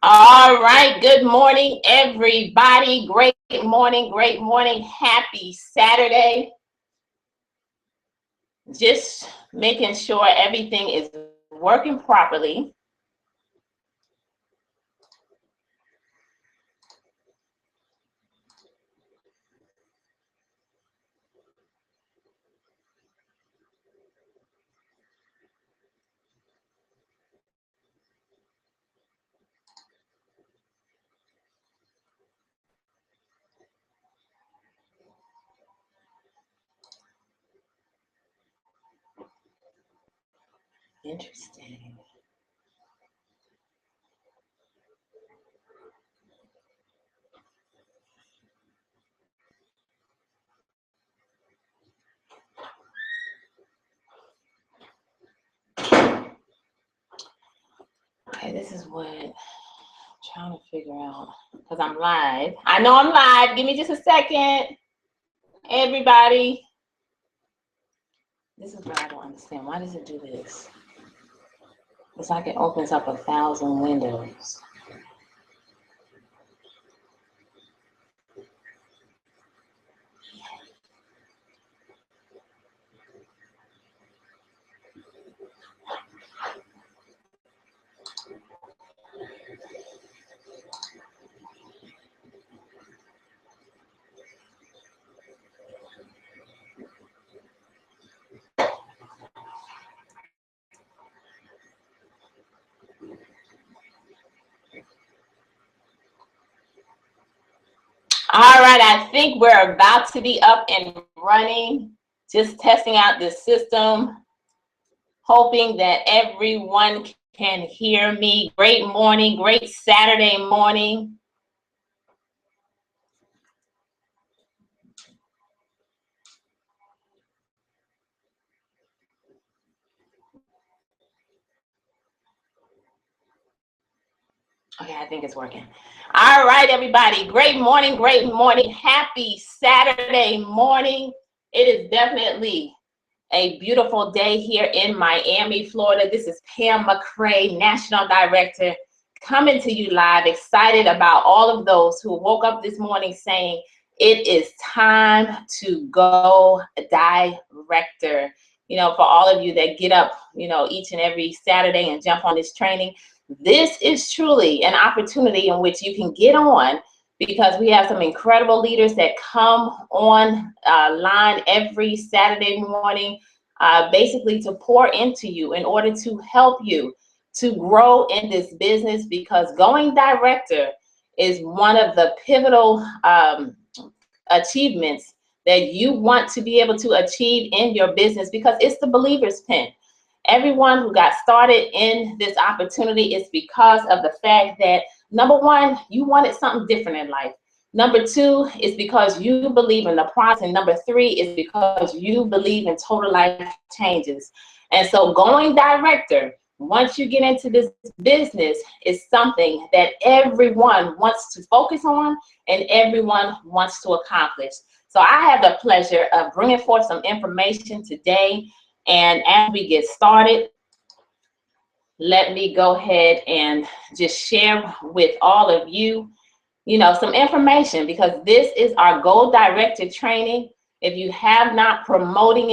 All right, good morning, everybody. Great morning, great morning. Happy Saturday. Just making sure everything is working properly. Interesting. Okay, this is what I'm trying to figure out because I'm live. I know I'm live. Give me just a second, everybody. This is what I don't understand. Why does it do this? It's like it opens up 1,000 windows. All right, I think we're about to be up and running, just testing out this system, hoping that everyone can hear me. Great morning, great Saturday morning. Okay, I think it's working. All right, everybody. Great morning, great morning. Happy Saturday morning. It is definitely a beautiful day here in Miami, Florida. This is Pam McCray, National Director, coming to you live. Excited about all of those who woke up this morning saying, it is time to go director. You know, for all of you that get up, you know, each and every Saturday and jump on this training, this is truly an opportunity in which you can get on, because we have some incredible leaders that come on line every Saturday morning, basically to pour into you in order to help you to grow in this business, because going director is one of the pivotal achievements that you want to be able to achieve in your business, because it's the believer's pen. Everyone who got started in this opportunity is because of the fact that, number one, you wanted something different in life. Number two is because you believe in the process. And number three is because you believe in total life changes. And so going director, once you get into this business, is something that everyone wants to focus on and everyone wants to accomplish. So I have the pleasure of bringing forth some information today. And as we get started, let me go ahead and just share with all of you, you know, some information, because this is our Go Directed training. If you have not promoted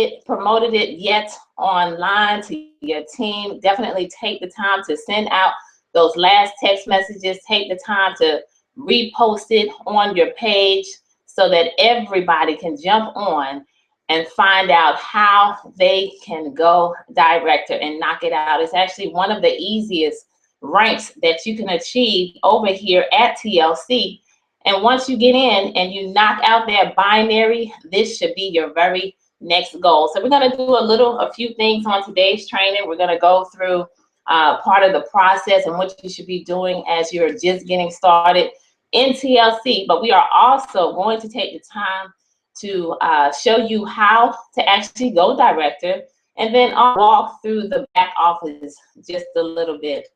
it yet online to your team, definitely take the time to send out those last text messages. Take the time to repost it on your page so that everybody can jump on and find out how they can go director and knock it out. It's actually one of the easiest ranks that you can achieve over here at TLC. And once you get in and you knock out that binary, this should be your very next goal. So we're gonna do a few things on today's training. We're gonna go through part of the process and what you should be doing as you're just getting started in TLC. But we are also going to take the time to show you how to actually go director, and then I'll walk through the back office just a little bit.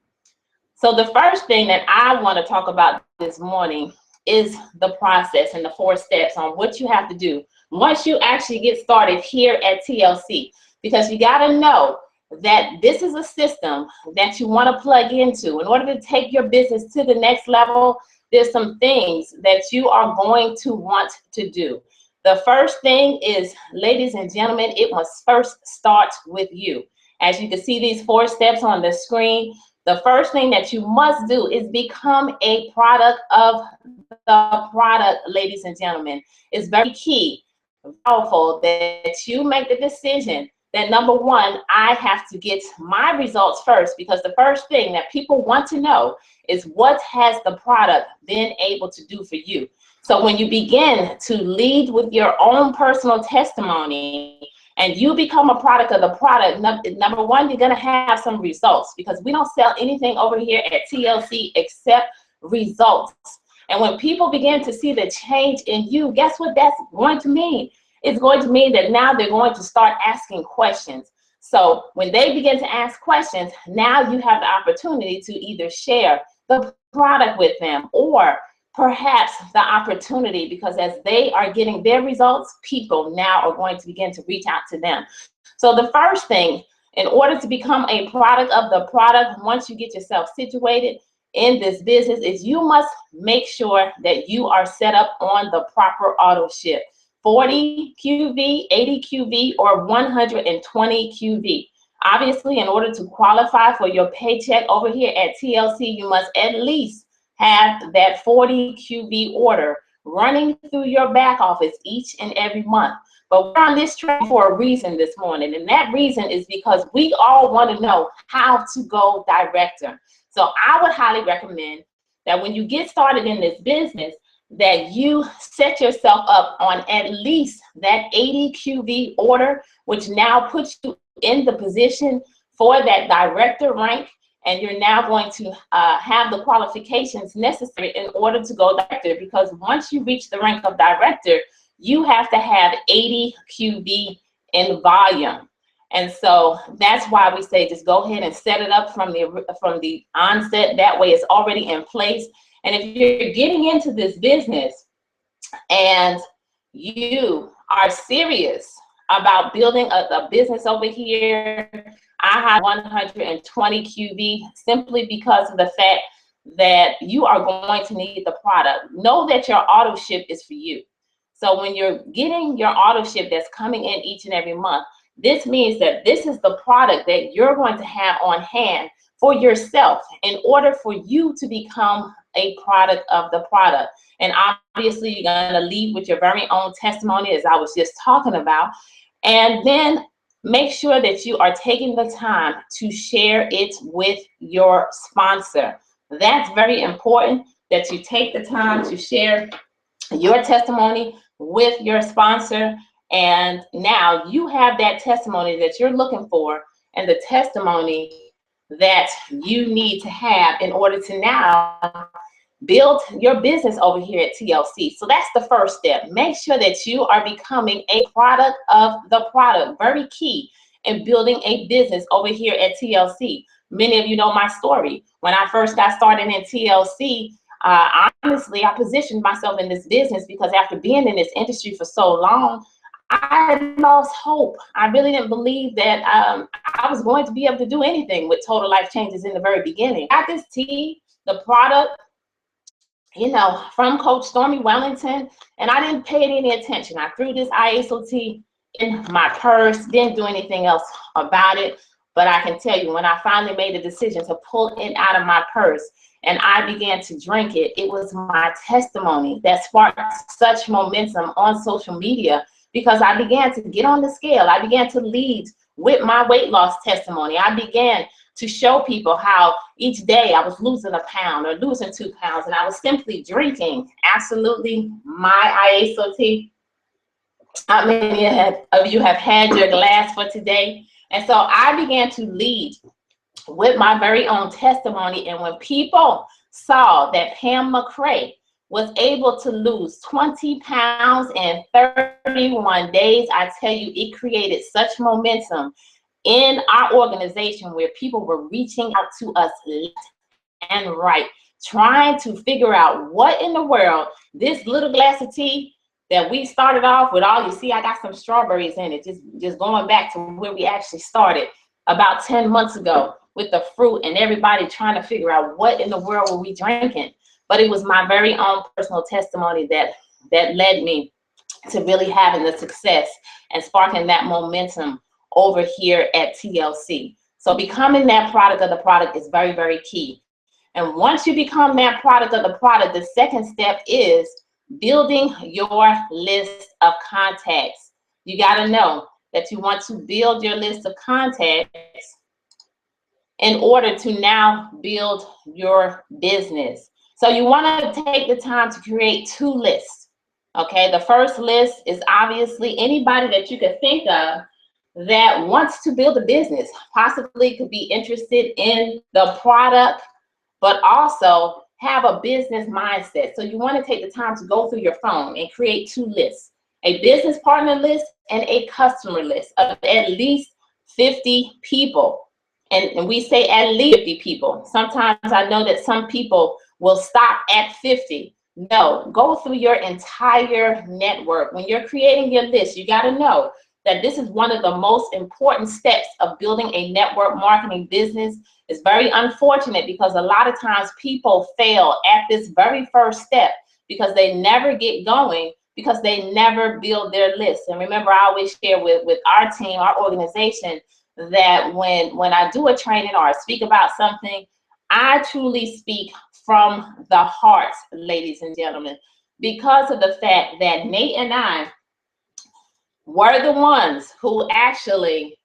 So the first thing that I want to talk about this morning is the process and the 4 steps on what you have to do once you actually get started here at TLC, because you got to know that this is a system that you want to plug into in order to take your business to the next level. There's some things that you are going to want to do. The first thing is, ladies and gentlemen, it must first start with you. As you can see these 4 steps on the screen, the first thing that you must do is become a product of the product, ladies and gentlemen. It's very key, powerful, that you make the decision that, number one, I have to get my results first, because the first thing that people want to know is what has the product been able to do for you. So when you begin to lead with your own personal testimony and you become a product of the product, number one, you're going to have some results, because we don't sell anything over here at TLC except results. And when people begin to see the change in you, guess what that's going to mean? It's going to mean that now they're going to start asking questions. So when they begin to ask questions, now you have the opportunity to either share the product with them, or perhaps the opportunity, because as they are getting their results, people now are going to begin to reach out to them. So the first thing, in order to become a product of the product, once you get yourself situated in this business, is you must make sure that you are set up on the proper auto ship. 40 QV, 80 QV, or 120 QV. Obviously, in order to qualify for your paycheck over here at TLC, you must at least have that 40 QV order running through your back office each and every month. But we're on this train for a reason this morning, and that reason is because we all want to know how to go director. So I would highly recommend that when you get started in this business, that you set yourself up on at least that 80 QV order, which now puts you in the position for that director rank, and you're now going to have the qualifications necessary in order to go director, because once you reach the rank of director, you have to have 80 QV in volume. And so that's why we say just go ahead and set it up from the onset. That way it's already in place. And if you're getting into this business and you are serious about building a business over here, I have 120 QV simply because of the fact that you are going to need the product. Know that your auto ship is for you. So when you're getting your auto ship that's coming in each and every month, this means that this is the product that you're going to have on hand for yourself in order for you to become a product of the product. And obviously you're going to lead with your very own testimony, as I was just talking about, and then make sure that you are taking the time to share it with your sponsor. That's very important, that you take the time to share your testimony with your sponsor. And now you have that testimony that you're looking for, and the testimony that you need to have in order to now build your business over here at TLC. So that's the first step. Make sure that you are becoming a product of the product. Very key in building a business over here at TLC. Many of you know my story. When I first got started in TLC, honestly, I positioned myself in this business because after being in this industry for so long, I had lost hope. I really didn't believe that I was going to be able to do anything with Total Life Changes in the very beginning. I got this tea, the product, you know, from Coach Stormy Wellington, and I didn't pay it any attention. I threw this ISOT in my purse, didn't do anything else about it. But I can tell you, when I finally made the decision to pull it out of my purse and I began to drink it, it was my testimony that sparked such momentum on social media, because I began to get on the scale. I began to lead with my weight loss testimony. I began to show people how each day I was losing a pound or losing 2 pounds, and I was simply drinking absolutely my ISOT. How many of you have had your glass for today? And so I began to lead with my very own testimony. And when people saw that Pam McCray was able to lose 20 pounds in 31 days, I tell you, it created such momentum in our organization where people were reaching out to us left and right, trying to figure out what in the world this little glass of tea that we started off with. All you see, I got some strawberries in it, just going back to where we actually started. about 10 months ago with the fruit and everybody trying to figure out what in the world were we drinking. But it was my very own personal testimony that led me to really having the success and sparking that momentum over here at TLC. So becoming that product of the product is very, very key. And once you become that product of the product, the second step is building your list of contacts. You got to know that you want to build your list of contacts in order to now build your business. So you want to take the time to create 2 lists. Okay, the first list is obviously anybody that you could think of that wants to build a business, possibly could be interested in the product, but also have a business mindset. So you want to take the time to go through your phone and create 2 lists, a business partner list and a customer list of at least 50 people. And we say at least 50 people. Sometimes I know that some people will stop at 50. No, go through your entire network. When you're creating your list, you got to know that this is one of the most important steps of building a network marketing business. It's very unfortunate because a lot of times people fail at this very first step because they never get going, because they never build their list. And remember, I always share with our team, our organization, that when I do a training or I speak about something, I truly speak from the heart, ladies and gentlemen, because of the fact that Nate and I were the ones who actually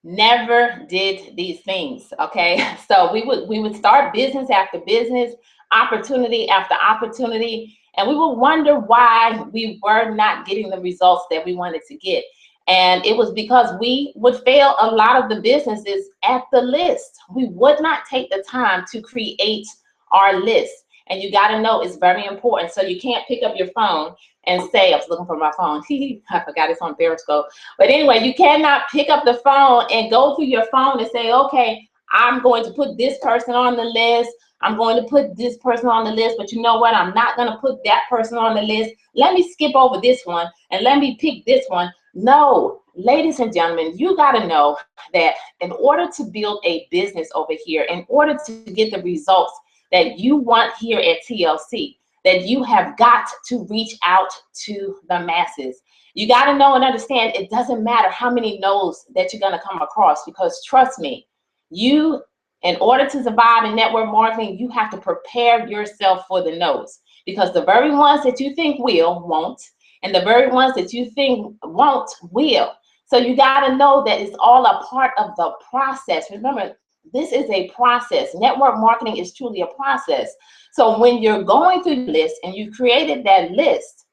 never did these things. Okay, so we would start business after business, opportunity after opportunity, and we would wonder why we were not getting the results that we wanted to get. And it was because we would fail a lot of the businesses at the list. We would not take the time to create our list. And you got to know it's very important. So you can't pick up your phone and say, I was looking for my phone. I forgot it's on Periscope. But anyway, you cannot pick up the phone and go through your phone and say, okay, I'm going to put this person on the list. I'm going to put this person on the list. But you know what? I'm not going to put that person on the list. Let me skip over this one and let me pick this one. No, ladies and gentlemen, you got to know that in order to build a business over here, in order to get the results that you want here at TLC, that you have got to reach out to the masses. You got to know and understand it doesn't matter how many no's that you're going to come across, because trust me, you, in order to survive in network marketing, you have to prepare yourself for the no's, because the very ones that you think will, won't, and the very ones that you think won't, will. So you got to know that it's all a part of the process. Remember, this is a process. Network marketing is truly a process. So when you're going through the list and you created that list,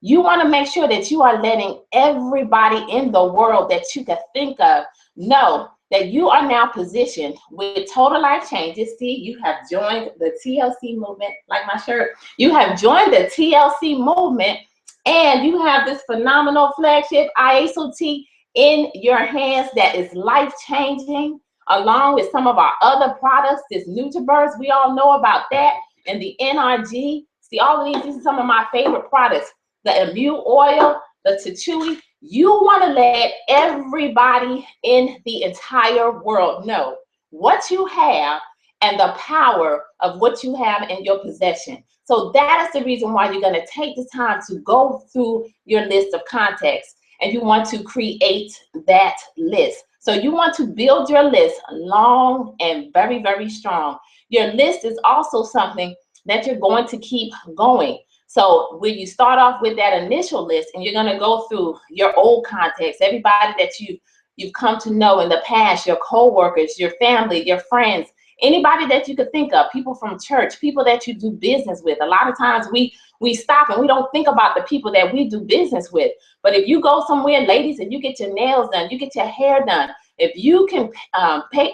you want to make sure that you are letting everybody in the world that you can think of know that you are now positioned with total life changes. See, you have joined the TLC movement, like my shirt. You have joined the TLC movement, and you have this phenomenal flagship IASOT in your hands that is life-changing, along with some of our other products, this NutriBurst, we all know about that, and the NRG. See, all of these are some of my favorite products. The Immune Oil, the Tachui. You want to let everybody in the entire world know what you have and the power of what you have in your possession. So that is the reason why you're going to take the time to go through your list of contacts, and you want to create that list. So you want to build your list long and very, very strong. Your list is also something that you're going to keep going. So when you start off with that initial list, and you're going to go through your old contacts, everybody that you've come to know in the past, your coworkers, your family, your friends, anybody that you could think of, people from church, people that you do business with. A lot of times we stop and we don't think about the people that we do business with. But if you go somewhere, ladies, and you get your nails done, you get your hair done, if you can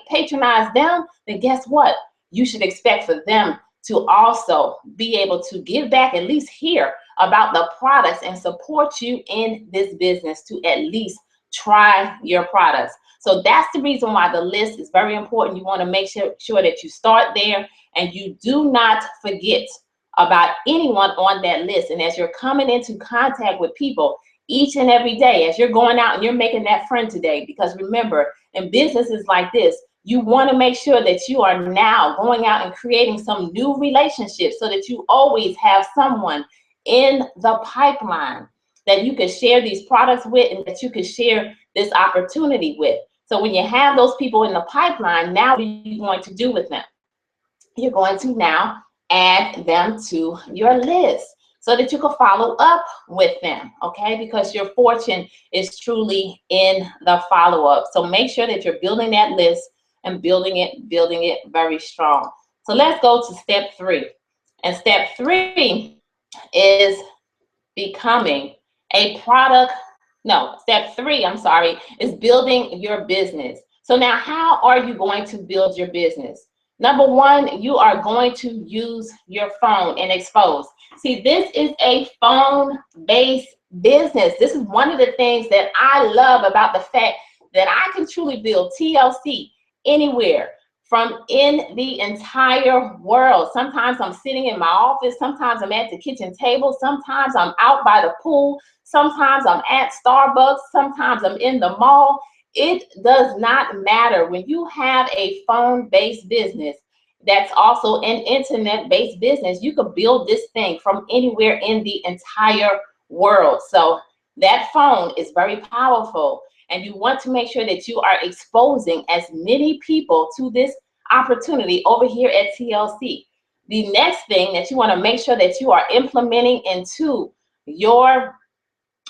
patronize them, then guess what? You should expect for them to also be able to give back, at least hear about the products and support you in this business, to at least try your products. So that's the reason why the list is very important. You want to make sure that you start there, and you do not forget about anyone on that list. And as you're coming into contact with people each and every day, as you're going out and you're making that friend today, because remember, in businesses like this, you want to make sure that you are now going out and creating some new relationships so that you always have someone in the pipeline that you can share these products with and that you can share this opportunity with. So when you have those people in the pipeline, now what are you going to do with them? You're going to now add them to your list so that you can follow up with them, okay? Because your fortune is truly in the follow-up. So make sure that you're building that list and building it very strong. So let's go to step 3. And step 3 is becoming a product. No, step 3, I'm sorry, is building your business. So now how are you going to build your business? Number 1, you are going to use your phone and expose. See, this is a phone-based business. This is one of the things that I love about the fact that I can truly build TLC anywhere from in the entire world. Sometimes I'm sitting in my office, sometimes I'm at the kitchen table, sometimes I'm out by the pool, sometimes I'm at Starbucks, sometimes I'm in the mall. It does not matter. When you have a phone-based business that's also an internet-based business, you could build this thing from anywhere in the entire world. So that phone is very powerful, and you want to make sure that you are exposing as many people to this opportunity over here at TLC. The next thing that you want to make sure that you are implementing into your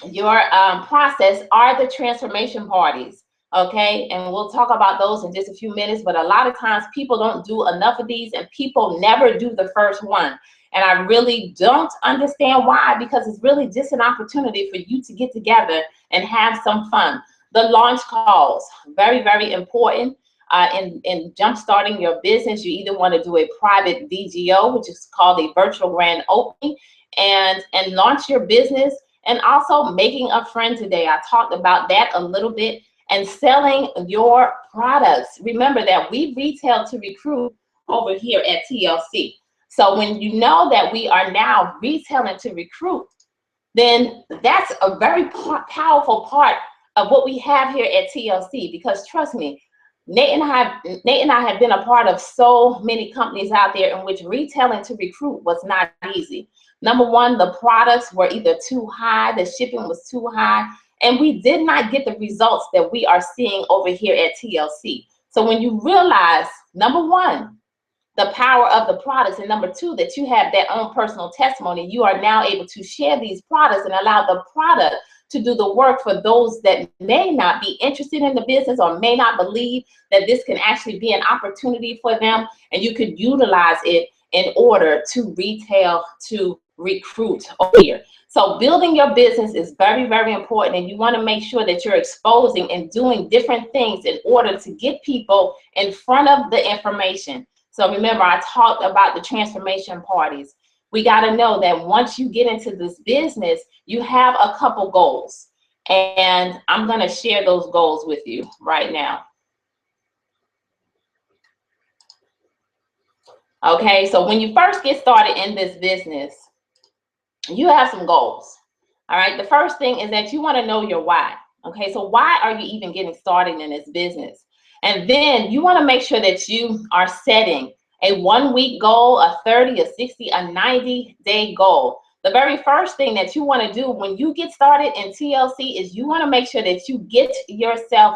process are the transformation parties. Okay, and we'll talk about those in just a few minutes, but a lot of times people don't do enough of these, and people never do the first one. And I really don't understand why, because it's really just an opportunity for you to get together and have some fun. The launch calls, very, very important in jump-starting your business. You either want to do a private VGO, which is called a virtual grand opening, and launch your business, and also making a friend today. I talked about that a little bit. And selling your products. Remember that we retail to recruit over here at TLC. So when you know that we are now retailing to recruit, then that's a very powerful part of what we have here at TLC. Because trust me, Nate and I have been a part of so many companies out there in which retailing to recruit was not easy. Number 1, the products were either too high, the shipping was too high, and we did not get the results that we are seeing over here at TLC. So when you realize, number 1, the power of the products, and number 2, that you have that own personal testimony, you are now able to share these products and allow the product to do the work for those that may not be interested in the business or may not believe that this can actually be an opportunity for them, and you could utilize it in order to retail to recruit over here. So building your business is very, very important, and you want to make sure that you're exposing and doing different things in order to get people in front of the information. So remember, I talked about the transformation parties. We got to know that once you get into this business, you have a couple goals, and I'm going to share those goals with you right now. Okay, so when you first get started in this business, you have some goals. All right, the first thing is that you want to know your why. Okay, so why are you even getting started in this business? And then you want to make sure that you are setting a 1-week goal, a 30, a 60, a 90-day goal. The very first thing that you want to do when you get started in TLC is you want to make sure that you get yourself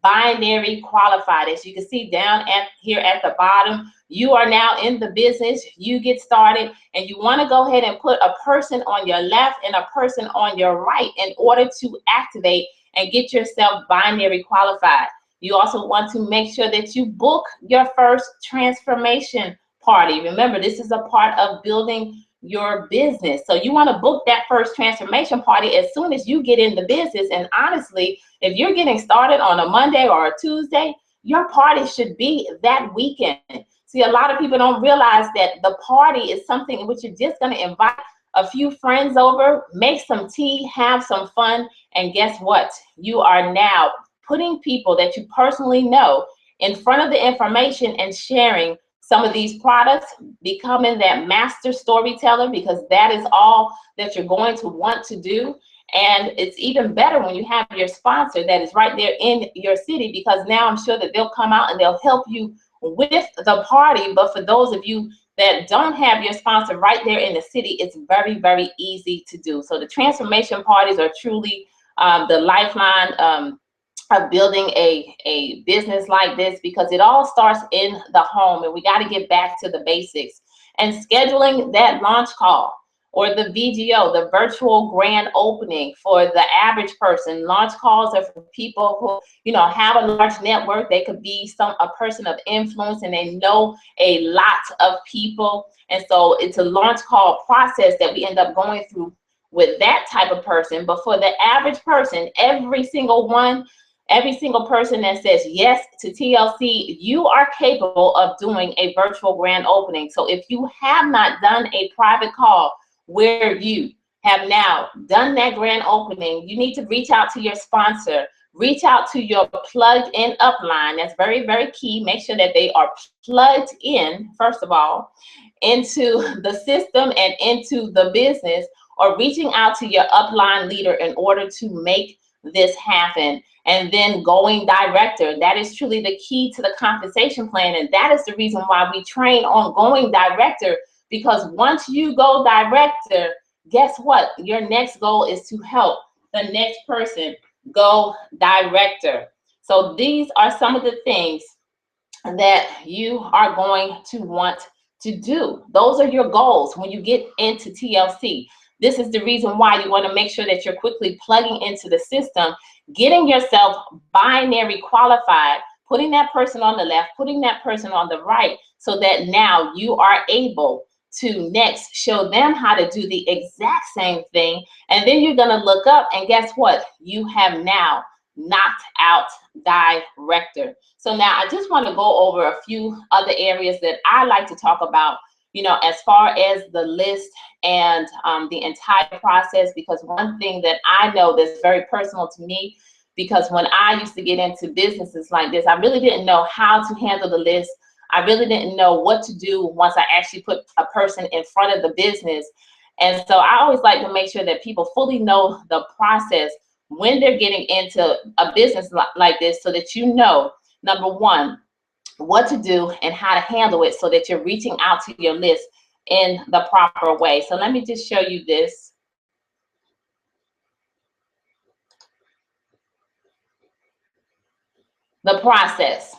binary qualified. As you can see down here at the bottom, you are now in the business, you get started, and you want to go ahead and put a person on your left and a person on your right in order to activate and get yourself binary qualified. You also want to make sure that you book your first transformation party. Remember, this is a part of building your business. So you want to book that first transformation party as soon as you get in the business. And honestly, if you're getting started on a Monday or a Tuesday, your party should be that weekend. See, a lot of people don't realize that the party is something in which you're just going to invite a few friends over, make some tea, have some fun, and guess what? You are now putting people that you personally know in front of the information and sharing some of these products, becoming that master storyteller, because that is all that you're going to want to do. And it's even better when you have your sponsor that is right there in your city, because now I'm sure that they'll come out and they'll help you with the party. But for those of you that don't have your sponsor right there in the city, it's very, very easy to do. So the transformation parties are truly the lifeline of building a business like this, because it all starts in the home, and we got to get back to the basics. And scheduling that launch call, or the VGO, the virtual grand opening, for the average person. Launch calls are for people who, you know, have a large network. They could be a person of influence, and they know a lot of people. And so it's a launch call process that we end up going through with that type of person. But for the average person, every single person that says yes to TLC, you are capable of doing a virtual grand opening. So if you have not done a private call where you have now done that grand opening, you need to reach out to your sponsor, reach out to your plugged in upline. That's very, very key. Make sure that they are plugged in, first of all, into the system and into the business, or reaching out to your upline leader in order to make this happen. And then going director, that is truly the key to the compensation plan. And that is the reason why we train on going director, because once you go director, guess what? Your next goal is to help the next person go director. So these are some of the things that you are going to want to do. Those are your goals when you get into TLC. This is the reason why you want to make sure that you're quickly plugging into the system, getting yourself binary qualified, putting that person on the left, putting that person on the right, so that now you are able to next show them how to do the exact same thing. And then you're going to look up, and guess what? You have now knocked out director. So now I just want to go over a few other areas that I like to talk about, you know, as far as the list and the entire process, because one thing that I know that's very personal to me, because when I used to get into businesses like this, I really didn't know how to handle the list. I really didn't know what to do once I actually put a person in front of the business. And so I always like to make sure that people fully know the process when they're getting into a business like this, so that you know, number one, what to do and how to handle it, so that you're reaching out to your list in the proper way. So let me just show you this. The process.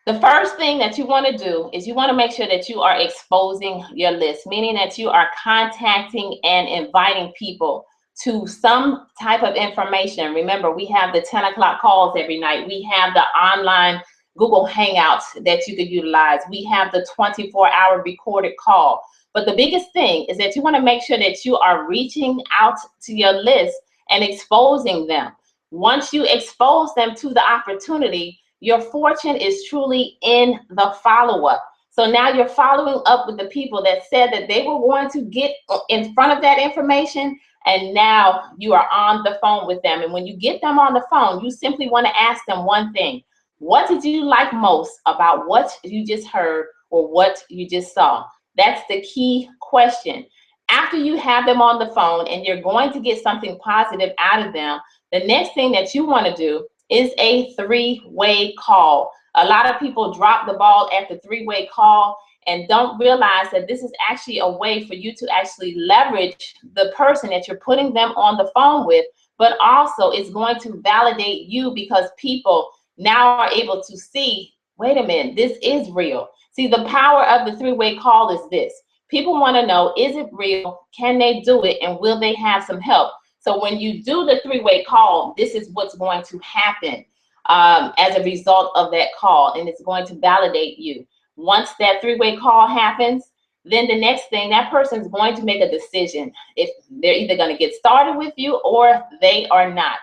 The first thing that you want to do is you want to make sure that you are exposing your list, meaning that you are contacting and inviting people to some type of information. Remember, we have the 10 o'clock calls every night. We have the online Google Hangouts that you could utilize. We have the 24-hour recorded call. But the biggest thing is that you want to make sure that you are reaching out to your list and exposing them. Once you expose them to the opportunity, your fortune is truly in the follow-up. So now you're following up with the people that said that they were going to get in front of that information, and now you are on the phone with them. And when you get them on the phone, you simply want to ask them one thing. What did you like most about what you just heard or what you just saw? That's the key question. After you have them on the phone and you're going to get something positive out of them, the next thing that you want to do is a three-way call. A lot of people drop the ball at the three-way call and don't realize that this is actually a way for you to actually leverage the person that you're putting them on the phone with, but also it's going to validate you, because people now are able to see, wait a minute, this is real. See, the power of the three-way call is this. People want to know, is it real? Can they do it? And will they have some help? So when you do the three-way call, this is what's going to happen as a result of that call, and it's going to validate you. Once that three-way call happens, then the next thing, that person's going to make a decision if they're either going to get started with you or they are not.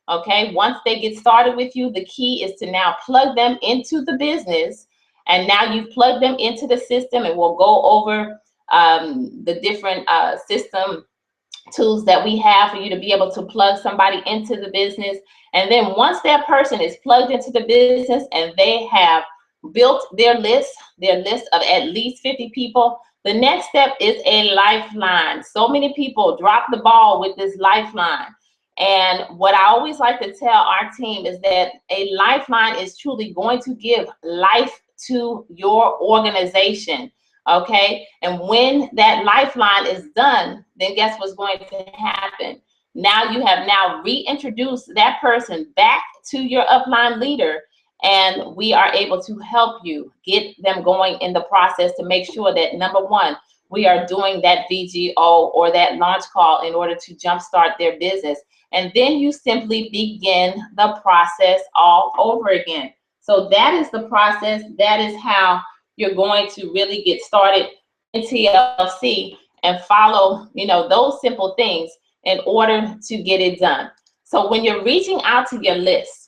Okay, once they get started with you, the key is to now plug them into the business, and now you've plugged them into the system, and we'll go over the different system tools that we have for you to be able to plug somebody into the business. And then once that person is plugged into the business and they have built their list of at least 50 people, The next step is a lifeline. So many people drop the ball with this lifeline. And what I always like to tell our team is that a lifeline is truly going to give life to your organization, okay? And when that lifeline is done, then guess what's going to happen? Now you have now reintroduced that person back to your upline leader, and we are able to help you get them going in the process to make sure that, number one, we are doing that VGO or that launch call in order to jumpstart their business. And then you simply begin the process all over again. So that is the process. That is how you're going to really get started in TLC and follow, those simple things in order to get it done. So when you're reaching out to your list,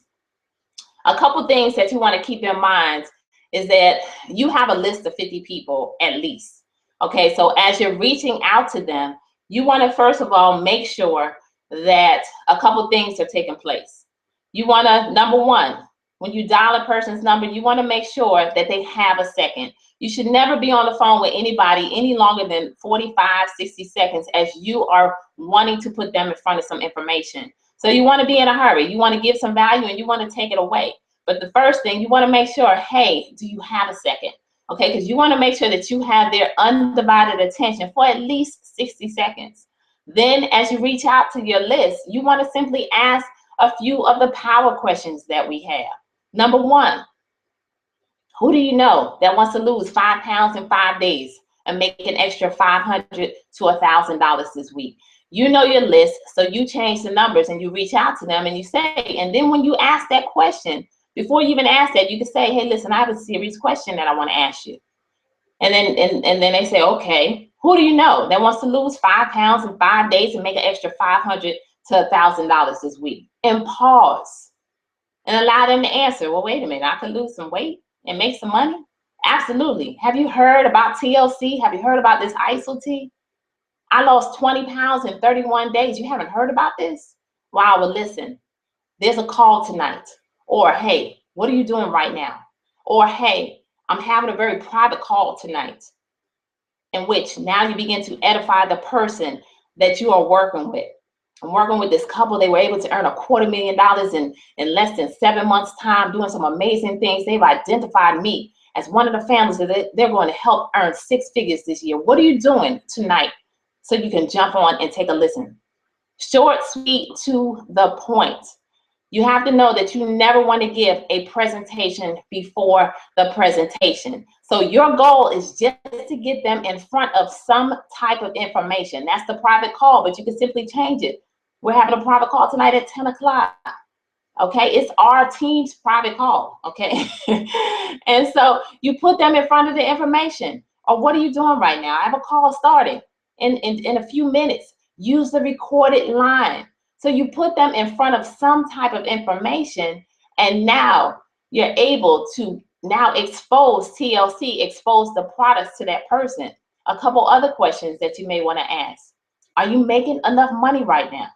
a couple things that you want to keep in mind is that you have a list of 50 people at least. Okay, so as you're reaching out to them, you want to first of all make sure that a couple things are taking place. You want to, number one, when you dial a person's number, you want to make sure that they have a second. You should never be on the phone with anybody any longer than 45, 60 seconds as you are wanting to put them in front of some information. So you want to be in a hurry. You want to give some value and you want to take it away. But the first thing, you want to make sure, hey, do you have a second? Okay, because you want to make sure that you have their undivided attention for at least 60 seconds. Then as you reach out to your list, you want to simply ask a few of the power questions that we have. Number one, who do you know that wants to lose 5 pounds in 5 days and make an extra $500 to $1,000 this week? You know your list, so you change the numbers and you reach out to them and you say, and then when you ask that question, before you even ask that, you can say, hey, listen, I have a serious question that I want to ask you. And then they say, okay, who do you know that wants to lose 5 pounds in 5 days and make an extra $500 to $1,000 this week? And pause and allow them to answer. Well, wait a minute, I could lose some weight and make some money? Absolutely. Have you heard about TLC? Have you heard about this ISO tea? I lost 20 pounds in 31 days. You haven't heard about this? Wow, well, listen, there's a call tonight. Or, hey, what are you doing right now? Or, hey, I'm having a very private call tonight, in which now you begin to edify the person that you are working with. I'm working with this couple. They were able to earn $250,000 in less than 7 months' time, doing some amazing things. They've identified me as one of the families that they're going to help earn 6 figures this year. What are you doing tonight? So you can jump on and take a listen. Short, sweet, to the point. You have to know that you never want to give a presentation before the presentation. So your goal is just to get them in front of some type of information. That's the private call, but you can simply change it. We're having a private call tonight at 10 o'clock. Okay, it's our team's private call, okay? And so you put them in front of the information. Or what are you doing right now? I have a call starting in a few minutes. Use the recorded line. So you put them in front of some type of information, and now you're able to now expose TLC, expose the products to that person. A couple other questions that you may want to ask. Are you making enough money right now?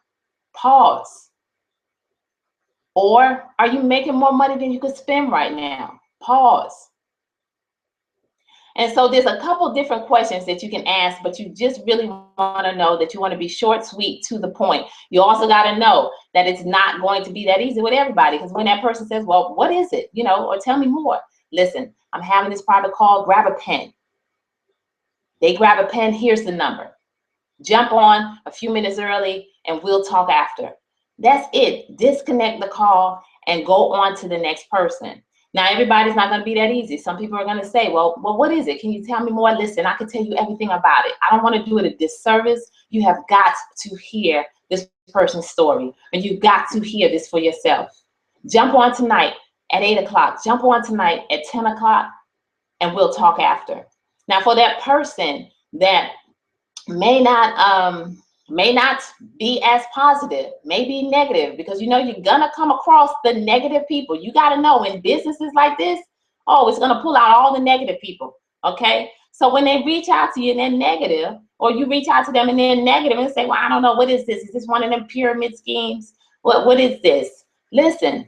Pause. Or are you making more money than you could spend right now? Pause. And so there's a couple different questions that you can ask, but you just really want to know that you want to be short, sweet, to the point. You also got to know that it's not going to be that easy with everybody, because when that person says, well, what is it? Or tell me more. Listen, I'm having this private call, grab a pen. They grab a pen, here's the number. Jump on a few minutes early and we'll talk after. That's it. Disconnect the call and go on to the next person. Now, everybody's not going to be that easy. Some people are going to say, well, what is it? Can you tell me more? Listen, I can tell you everything about it. I don't want to do it a disservice. You have got to hear this person's story, and you've got to hear this for yourself. Jump on tonight at 8 o'clock. Jump on tonight at 10 o'clock, and we'll talk after. Now, for that person that may not be as positive, may be negative, because you're gonna come across the negative people. You got to know in businesses like this, it's gonna pull out all the negative people. Okay, so when they reach out to you and they're negative, or you reach out to them and they're negative and say, well, I don't know, what is this? Is this one of them pyramid schemes? What is this? Listen,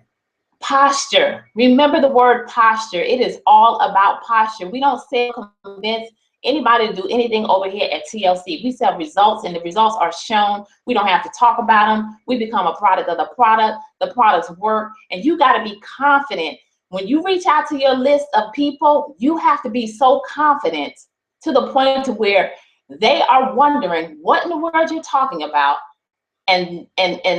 posture. Remember the word posture. It is all about posture. We don't sell, convince anybody to do anything over here at TLC. We sell results, and the results are shown. We don't have to talk about them. We become a product of the product. The products work, and you got to be confident. When you reach out to your list of people, you have to be so confident to the point to where they are wondering what in the world you're talking about, and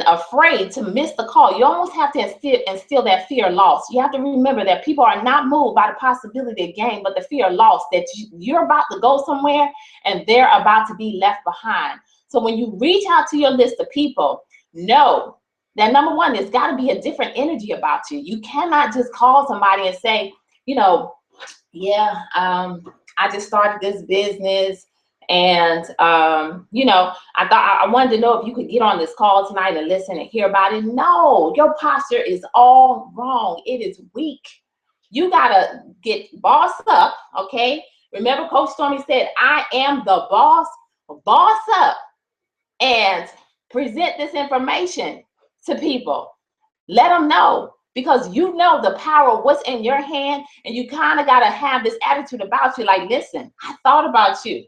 afraid to miss the call. You almost have to instill that fear of loss. You have to remember that people are not moved by the possibility of gain, but the fear of loss, that you're about to go somewhere and they're about to be left behind. So when you reach out to your list of people, know that number one, there's got to be a different energy about you. You cannot just call somebody and say, you know, yeah, I just started this business, and you know, I wanted to know if you could get on this call tonight and listen and hear about it. No, your posture is all wrong. It is weak. You gotta get bossed up, okay? Remember, Coach Stormy said, I am the boss. Boss up and present this information to people. Let them know, because you know the power of what's in your hand, and you kind of got to have this attitude about you, like, listen, I thought about you.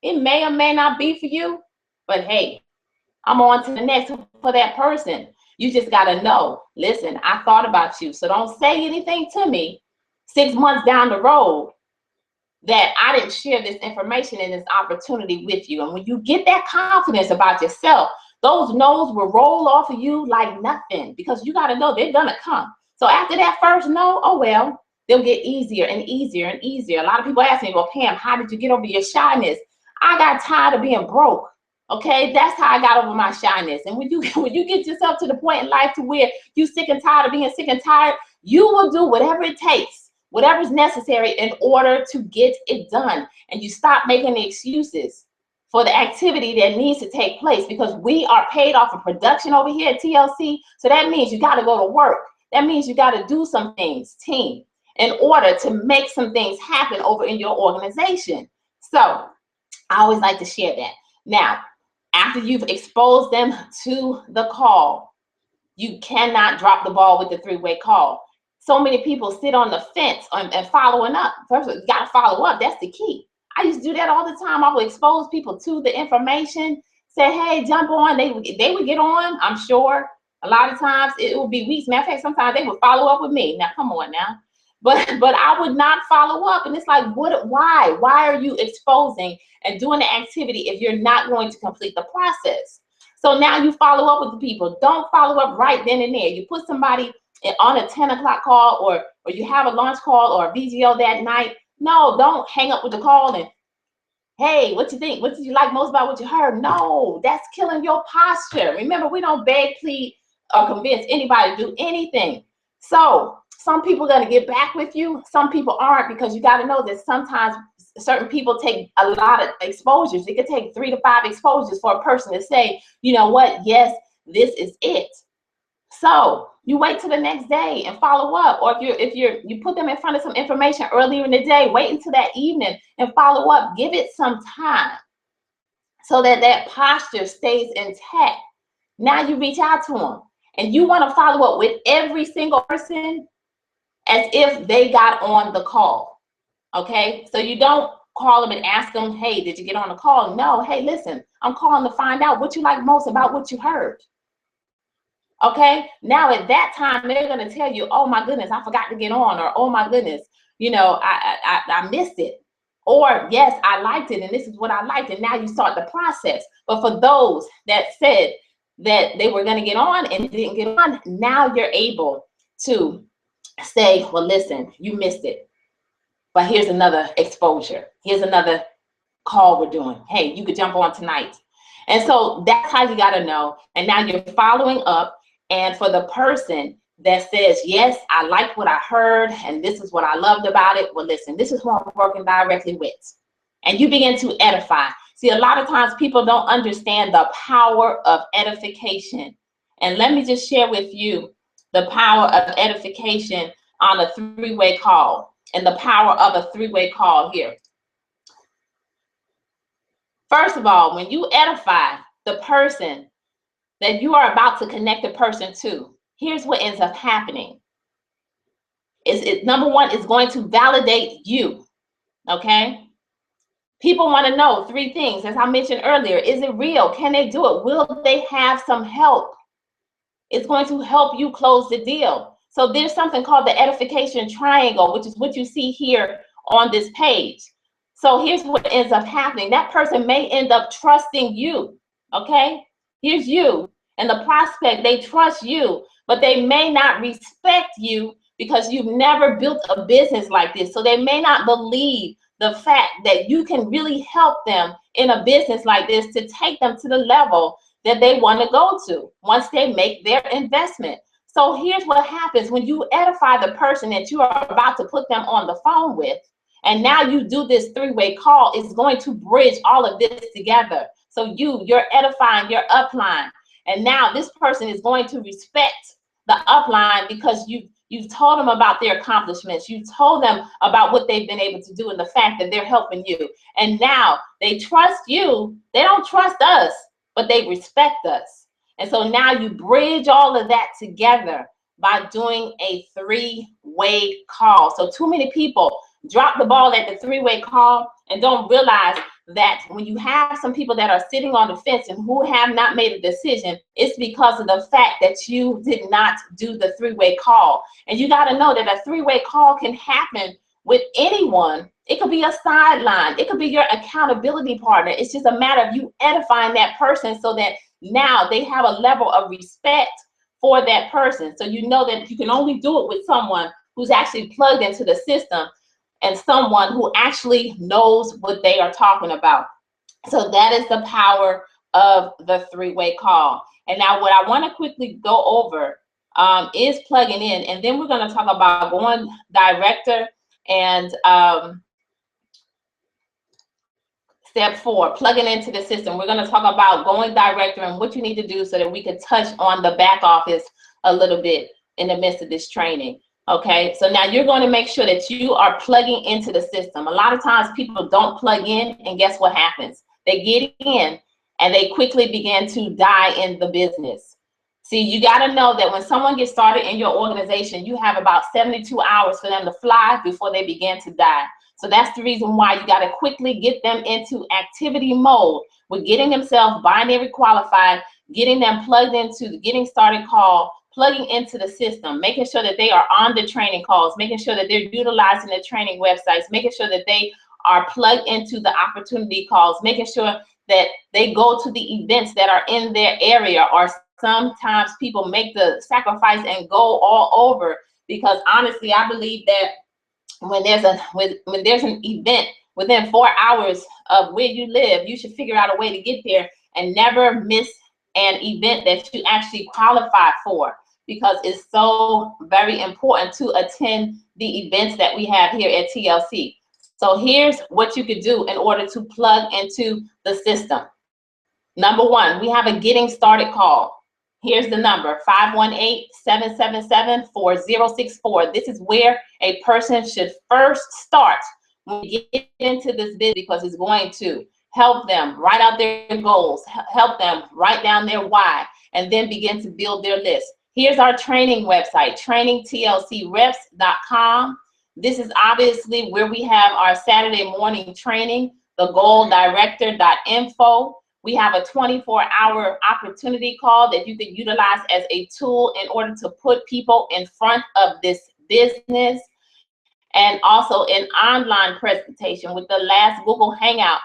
It may or may not be for you, but hey, I'm on to the next for that person. You just got to know, listen, I thought about you. So don't say anything to me 6 months down the road that I didn't share this information and this opportunity with you. And when you get that confidence about yourself, those no's will roll off of you like nothing, because you got to know they're going to come. So after that first no, oh well, they'll get easier and easier and easier. A lot of people ask me, well, Pam, how did you get over your shyness? I got tired of being broke. Okay, that's how I got over my shyness. And when you get yourself to the point in life to where you sick and tired of being sick and tired, you will do whatever it takes, whatever's necessary in order to get it done. And you stop making the excuses for the activity that needs to take place, because we are paid off of production over here at TLC. So that means you got to go to work. That means you got to do some things, team, in order to make some things happen over in your organization. So I always like to share that. Now, after you've exposed them to the call, you cannot drop the ball with the three-way call. So many people sit on the fence and following up. First, you got to follow up. That's the key. I used to do that all the time. I would expose people to the information, say, hey, jump on. They would get on, I'm sure. A lot of times it would be weeks. Matter of fact, sometimes they would follow up with me. Now, come on now. But I would not follow up. And it's like, why? Why are you exposing and doing the activity if you're not going to complete the process? So now you follow up with the people. Don't follow up right then and there. You put somebody on a 10 o'clock call, or you have a launch call or a VGO that night. No, don't hang up with the call and, hey, what you think? What did you like most about what you heard? No, that's killing your posture. Remember, we don't beg, plead, or convince anybody to do anything. So some people are going to get back with you. Some people aren't, because you got to know that sometimes certain people take a lot of exposures. It could take 3 to 5 exposures for a person to say, you know what? Yes, this is it. So you wait till the next day and follow up. Or if you put them in front of some information earlier in the day, wait until that evening and follow up. Give it some time so that that posture stays intact. Now you reach out to them, and you want to follow up with every single person as if they got on the call. Okay, so you don't call them and ask them, hey, did you get on the call? No, hey, listen, I'm calling to find out what you like most about what you heard. Okay, now at that time, they're going to tell you, oh my goodness, I forgot to get on, or oh my goodness, you know, I missed it. Or yes, I liked it, and this is what I liked, and now you start the process. But for those that said that they were going to get on and didn't get on, now you're able to say, well, listen, you missed it, but here's another exposure. Here's another call we're doing. Hey, you could jump on tonight. And so that's how you got to know. And now you're following up. And for the person that says, yes, I like what I heard, and this is what I loved about it, well, listen, this is who I'm working directly with. And you begin to edify. See, a lot of times people don't understand the power of edification. And let me just share with you the power of edification on a three-way call, and the power of a three-way call here. First of all, when you edify the person that you are about to connect the person to, here's what ends up happening. Number one, it's going to validate you, okay? People want to know 3 things, as I mentioned earlier. Is it real? Can they do it? Will they have some help? It's going to help you close the deal. So there's something called the edification triangle, which is what you see here on this page. So here's what ends up happening. That person may end up trusting you, okay? Here's you and the prospect, they trust you, but they may not respect you because you've never built a business like this. So they may not believe the fact that you can really help them in a business like this to take them to the level that they want to go to once they make their investment. So here's what happens when you edify the person that you are about to put them on the phone with, and now you do this 3-way call. It's going to bridge all of this together. So you're edifying your upline, and now this person is going to respect the upline because you've told them about their accomplishments. You told them about what they've been able to do and the fact that they're helping you. And now they trust you. They don't trust us, but they respect us. And so now you bridge all of that together by doing a 3-way call. So too many people drop the ball at the 3-way call and don't realize that when you have some people that are sitting on the fence and who have not made a decision, it's because of the fact that you did not do the 3-way call. And you got to know that a 3-way call can happen with anyone. It could be a sideline. It could be your accountability partner. It's just a matter of you edifying that person so that now they have a level of respect for that person. So you know that you can only do it with someone who's actually plugged into the system and someone who actually knows what they are talking about. So that is the power of the 3-way call. And now what I want to quickly go over is plugging in, and then we're going to talk about going director and step 4, plugging into the system. We're going to talk about going director and what you need to do so that we can touch on the back office a little bit in the midst of this training. Okay, so now you're going to make sure that you are plugging into the system. A lot of times people don't plug in, and guess what happens? They get in and they quickly begin to die in the business. See, you got to know that when someone gets started in your organization, you have about 72 hours for them to fly before they begin to die. So that's the reason why you got to quickly get them into activity mode with getting themselves binary qualified, getting them plugged into the getting started call, plugging into the system, making sure that they are on the training calls, making sure that they're utilizing the training websites, making sure that they are plugged into the opportunity calls, making sure that they go to the events that are in their area. Or sometimes people make the sacrifice and go all over, because honestly, I believe that when there's an event within 4 hours of where you live, you should figure out a way to get there and never miss an event that you actually qualify for, because it's so very important to attend the events that we have here at TLC. So here's what you could do in order to plug into the system. Number 1, we have a getting started call. Here's the number, 518-777-4064. This is where a person should first start when you get into this business, because it's going to help them write out their goals, help them write down their why, and then begin to build their list. Here's our training website, trainingtlcreps.com. This is obviously where we have our Saturday morning training, the goaldirector.info. We have a 24-hour opportunity call that you can utilize as a tool in order to put people in front of this business, and also an online presentation with the last Google Hangout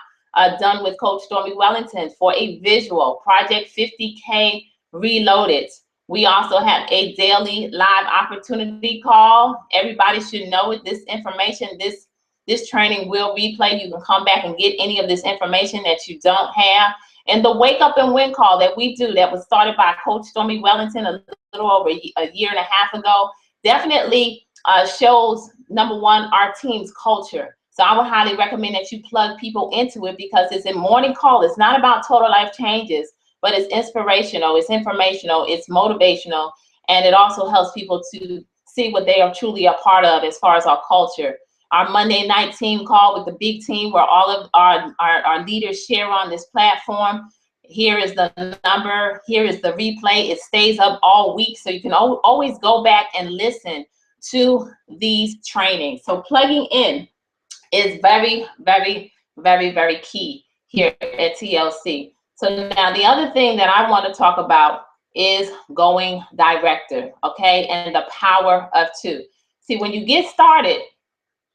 done with Coach Stormy Wellington for a visual Project 50K Reloaded. We also have a daily live opportunity call. Everybody should know it. This information, this training will replay. You can come back and get any of this information that you don't have. And the Wake Up and Win call that we do, that was started by Coach Stormy Wellington a little over a year and a half ago, definitely shows, number 1, our team's culture. So I would highly recommend that you plug people into it, because it's a morning call. It's not about total life changes, but it's inspirational, it's informational, it's motivational, and it also helps people to see what they are truly a part of as far as our culture. Our Monday night team call with the big team, where all of our leaders share on this platform. Here is the number, here is the replay. It stays up all week, so you can always go back and listen to these trainings. So plugging in is very, very, very, very key here at TLC. So now the other thing that I want to talk about is going director, okay, and the power of two. See, when you get started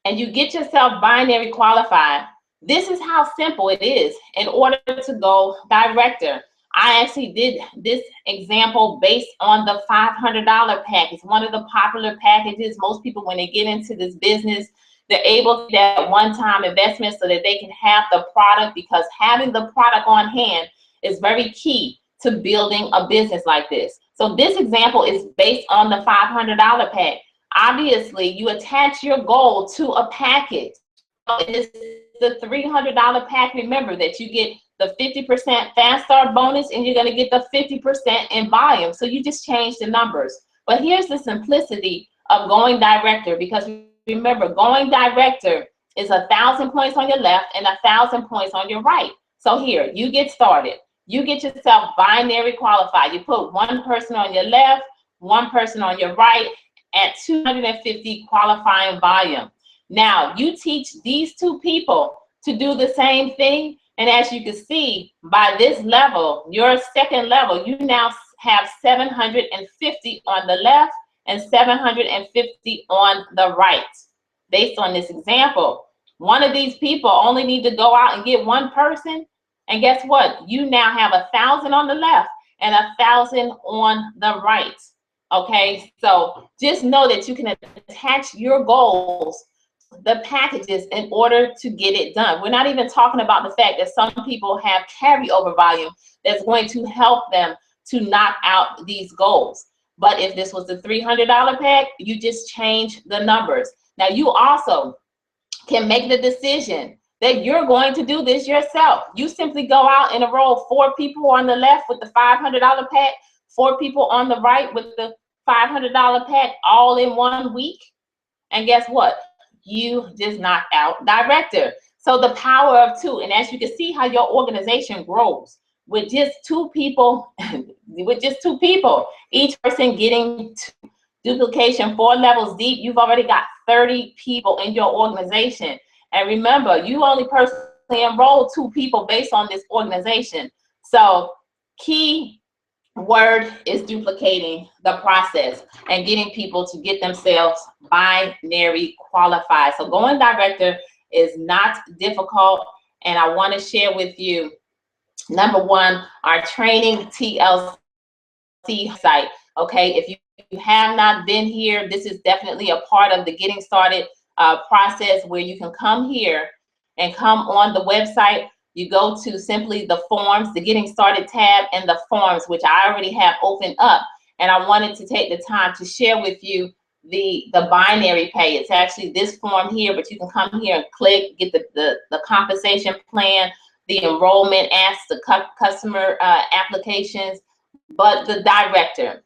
and you get yourself binary qualified, this is how simple it is in order to go director. I actually did this example based on the $500 package, one of the popular packages. Most people, when they get into this business, they're able to get that one-time investment so that they can have the product, because having the product on hand is very key to building a business like this. So this example is based on the $500 pack. Obviously, you attach your goal to a package. This is the $300 pack. Remember that you get the 50% fast start bonus, and you're going to get the 50% in volume. So you just change the numbers. But here's the simplicity of going director, because remember, going director is 1,000 points on your left and 1,000 points on your right. So here, you get started. You get yourself binary qualified. You put one person on your left, one person on your right, at 250 qualifying volume. Now, you teach these two people to do the same thing, and as you can see, by this level, your second level, you now have 750 on the left and 750 on the right. Based on this example, one of these people only need to go out and get one person, and guess what? You now have 1,000 on the left and 1,000 on the right. Okay, so just know that you can attach your goals, the packages, in order to get it done. We're not even talking about the fact that some people have carryover volume that's going to help them to knock out these goals. But if this was the $300 pack, you just change the numbers. Now, you also can make the decision that you're going to do this yourself. You simply go out and enroll 4 people on the left with the $500 pack, 4 people on the right with the $500 pack, all in 1 week. And guess what? You just knocked out director. So the power of two. And as you can see how your organization grows with just 2 people, each person getting duplication 4 levels deep, you've already got 30 people in your organization. And remember, you only personally enroll 2 people based on this organization. So key word is duplicating the process and getting people to get themselves binary qualified. So going director is not difficult. And I want to share with you, number 1, our training TLC site. Okay, if you have not been here, this is definitely a part of the getting started process, where you can come here and come on the website. You go to simply the forms, the getting started tab, and the forms, which I already have opened up. And I wanted to take the time to share with you the binary pay. It's actually this form here, but you can come here and click, get the compensation plan, the enrollment asks, the customer applications, but the director.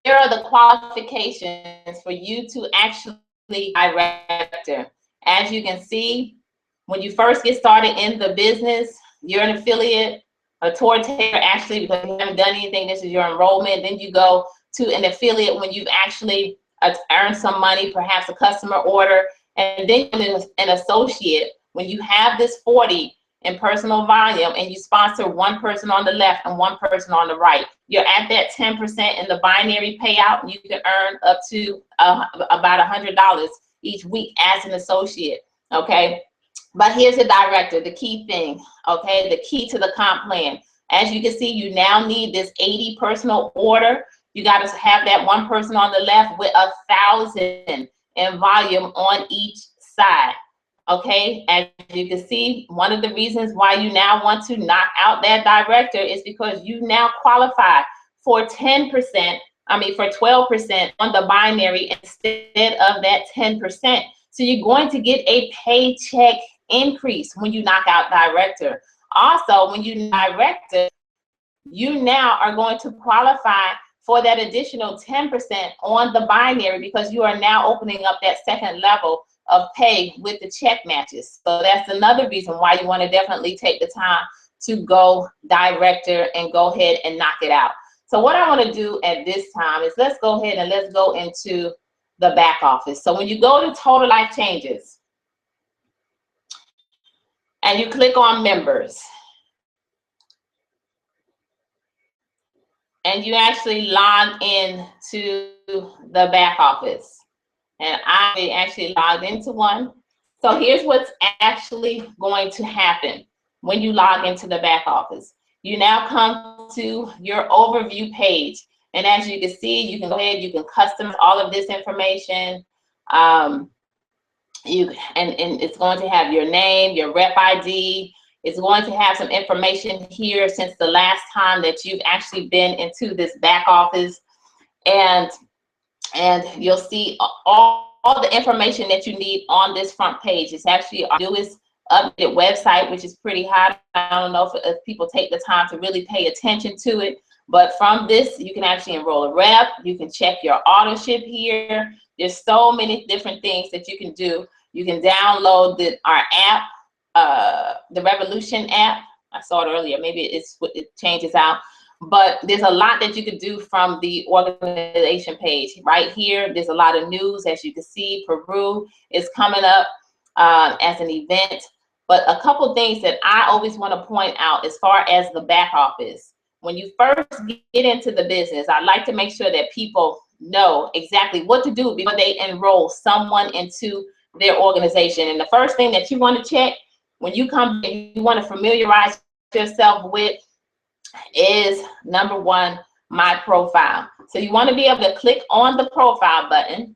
Here are the qualifications for you to actually director. As you can see, when you first get started in the business, you're an affiliate, a tour taker, actually, because you haven't done anything. This is your enrollment. Then you go to an affiliate when you've actually earned some money, perhaps a customer order. And then an associate when you have this 40 in personal volume and you sponsor 1 person on the left and 1 person on the right. You're at that 10% in the binary payout, and you can earn up to about $100 each week as an associate. Okay. But here's the director, the key thing, okay, the key to the comp plan. As you can see, you now need this 80 personal order. You got to have that 1 person on the left with 1,000 in volume on each side, okay? As you can see, one of the reasons why you now want to knock out that director is because you now qualify for 10%, for 12% on the binary instead of that 10%. So you're going to get a paycheck increase when you knock out director. Also, when you director, you now are going to qualify for that additional 10% on the binary, because you are now opening up that second level of pay with the check matches. So that's another reason why you want to definitely take the time to go director and go ahead and knock it out. So what I want to do at this time is let's go ahead and let's go into the back office. So when you go to Total Life Changes, and you click on members. And you actually log in to the back office. And I actually logged into one. So here's what's actually going to happen when you log into the back office. You now come to your overview page. And as you can see, you can go ahead, you can customize all of this information. And it's going to have your name, your rep ID. It's going to have some information here since the last time that you've actually been into this back office. And you'll see all the information that you need on this front page. It's actually our newest updated website, which is pretty hot. I don't know if people take the time to really pay attention to it. But from this, you can actually enroll a rep. You can check your auto ship here. There's so many different things that you can do. You can download our app, the Revolution app. I saw it earlier. Maybe it changes out. But there's a lot that you could do from the organization page. Right here, there's a lot of news. As you can see, Peru is coming up as an event. But a couple things that I always want to point out as far as the back office. When you first get into the business, I like to make sure that people know exactly what to do before they enroll someone into their organization. And the first thing that you want to check when you come in, you want to familiarize yourself with is number one, my profile. So you want to be able to click on the profile button.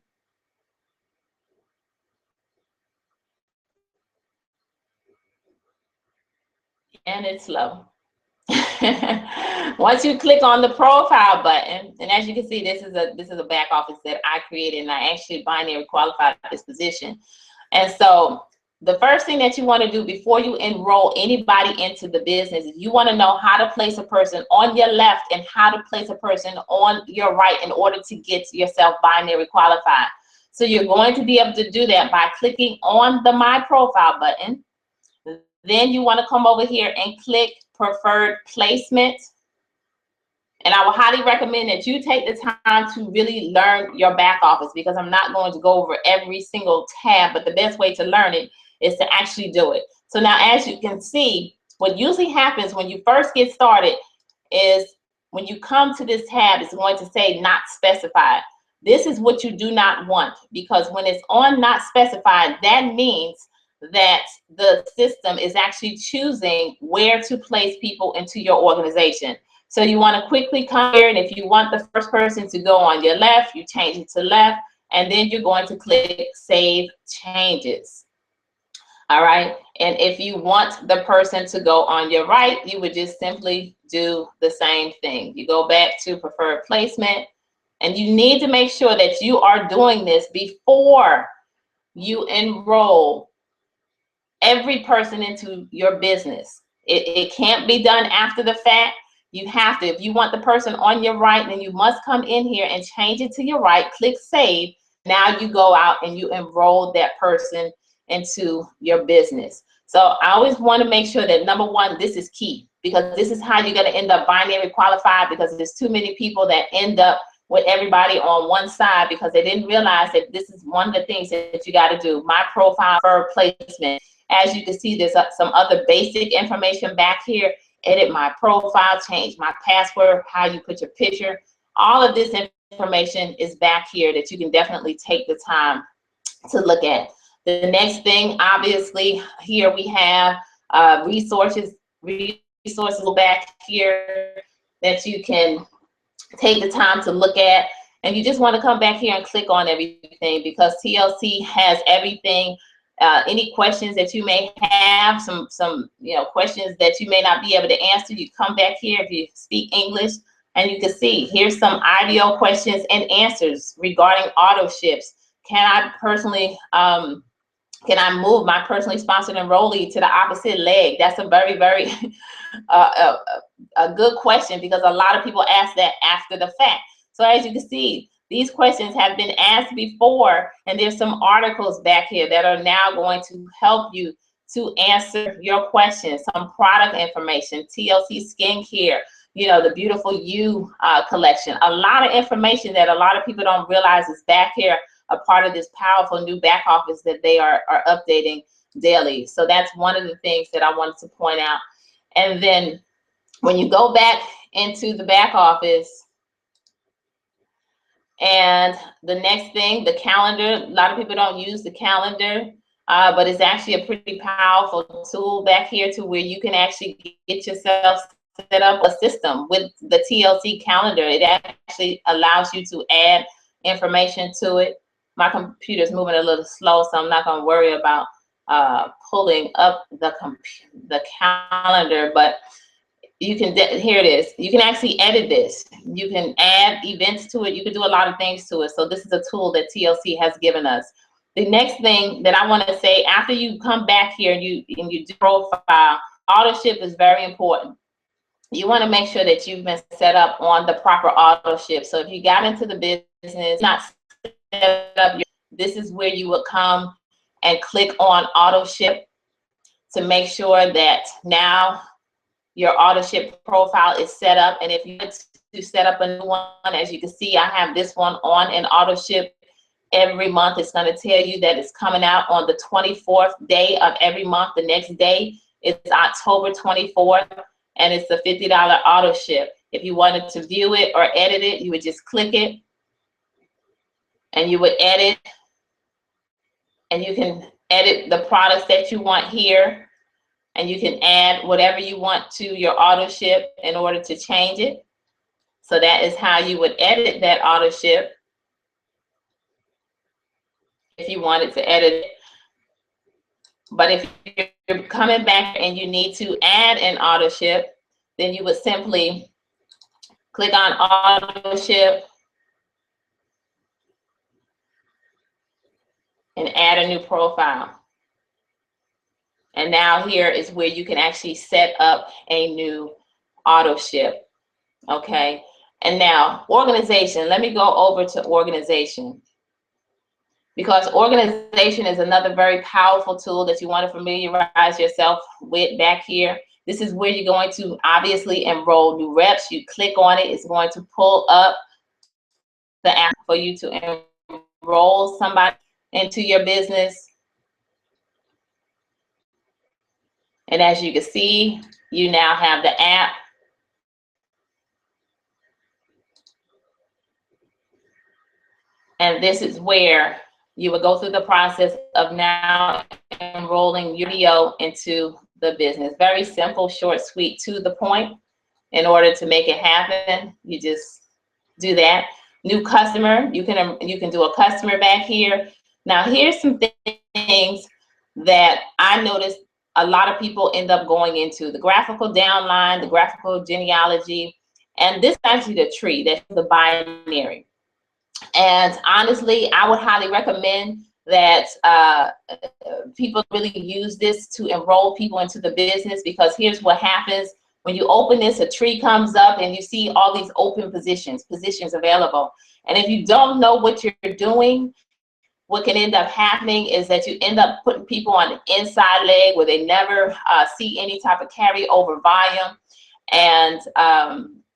And it's slow. Once you click on the profile button, and as you can see, this is a back office that I created, and I actually binary qualified this position. And so the first thing that you want to do before you enroll anybody into the business is you want to know how to place a person on your left and how to place a person on your right in order to get yourself binary qualified. So you're going to be able to do that by clicking on the My Profile button. Then you want to come over here and click Preferred Placement. And I will highly recommend that you take the time to really learn your back office, because I'm not going to go over every single tab, but the best way to learn it is to actually do it. So now, as you can see, what usually happens when you first get started is when you come to this tab, it's going to say Not Specified. This is what you do not want, because when it's on Not Specified, that means that the system is actually choosing where to place people into your organization. So you want to quickly come here, and if you want the first person to go on your left, you change it to left, and then you're going to click Save Changes. All right, and if you want the person to go on your right, you would just simply do the same thing. You go back to Preferred Placement, and you need to make sure that you are doing this before you enroll every person into your business. It can't be done after the fact. You have to. If you want the person on your right, then you must come in here and change it to your right, click Save. Now you go out and you enroll that person into your business. So I always want to make sure that, number one, this is key, because this is how you're going to end up binary qualified, because there's too many people that end up with everybody on one side because they didn't realize that this is one of the things that you got to do. My profile for placement. As you can see, there's some other basic information back here. Edit my profile, change my password, how you put your picture. All of this information is back here that you can definitely take the time to look at. The next thing, obviously, here we have resources back here that you can take the time to look at. And you just want to come back here and click on everything, because TLC has everything. Any questions that you may have, some questions that you may not be able to answer, you come back here if you speak English, and you can see here's some IDO questions and answers regarding auto ships. Can I personally can I move my personally sponsored enrollee to the opposite leg? That's a very, very a good question, because a lot of people ask that after the fact. So as you can see, these questions have been asked before, and there's some articles back here that are now going to help you to answer your questions. Some product information, TLC skincare, the Beautiful You collection. A lot of information that a lot of people don't realize is back here, a part of this powerful new back office that they are updating daily. So that's one of the things that I wanted to point out. And then when you go back into the back office, and the next thing, the calendar, a lot of people don't use the calendar, but it's actually a pretty powerful tool back here to where you can actually get yourself set up a system with the TLC calendar. It actually allows you to add information to it. My computer's moving a little slow, so I'm not going to worry about pulling up the calendar, but you can, here it is. You can actually edit this. You can add events to it. You can do a lot of things to it. So this is a tool that TLC has given us. The next thing that I want to say, after you come back here and you do profile, auto ship is very important. You want to make sure that you've been set up on the proper auto ship. So if you got into the business, not set up, this is where you would come and click on auto ship to make sure that now your auto ship profile is set up. And if you want to set up a new one, as you can see, I have this one on an auto ship. Every month it's going to tell you that it's coming out on the 24th day of every month. The next day is October 24th, and it's a $50 auto ship. If you wanted to view it or edit it, you would just click it and you would edit, and you can edit the products that you want here. And you can add whatever you want to your auto ship in order to change it. So that is how you would edit that auto ship if you wanted to edit it. But if you're coming back and you need to add an auto ship, then you would simply click on auto ship and add a new profile. And now here is where you can actually set up a new auto ship, okay? And now organization, let me go over to organization, because organization is another very powerful tool that you want to familiarize yourself with back here. This is where you're going to obviously enroll new reps. You click on it, it's going to pull up the app for you to enroll somebody into your business. And as you can see, you now have the app. And this is where you would go through the process of now enrolling your video into the business. Very simple, short, sweet, to the point. In order to make it happen, you just do that. New customer, you can do a customer back here. Now here's some things that I noticed a lot of people end up going into: the graphical downline, the graphical genealogy, and this is actually the tree, that's the binary. And honestly, I would highly recommend that people really use this to enroll people into the business, because here's what happens. When you open this, a tree comes up and you see all these open positions available. And if you don't know what you're doing, what can end up happening is that you end up putting people on the inside leg where they never see any type of carryover volume, and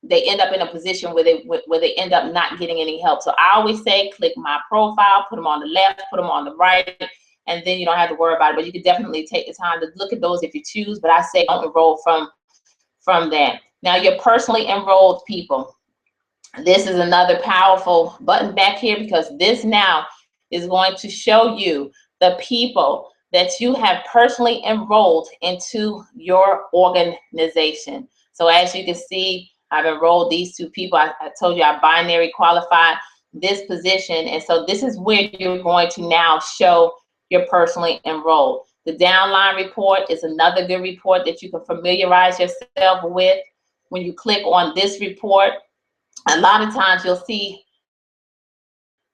they end up in a position where they end up not getting any help. So I always say, click my profile, put them on the left, put them on the right, and then you don't have to worry about it. But you can definitely take the time to look at those if you choose. But I say don't enroll from that. Now your personally enrolled people. This is another powerful button back here, because this now is going to show you the people that you have personally enrolled into your organization. So as you can see, I've enrolled these two people. I told you I binary qualified this position. And so this is where you're going to now show your personally enrolled. The downline report is another good report that you can familiarize yourself with. When you click on this report, a lot of times you'll see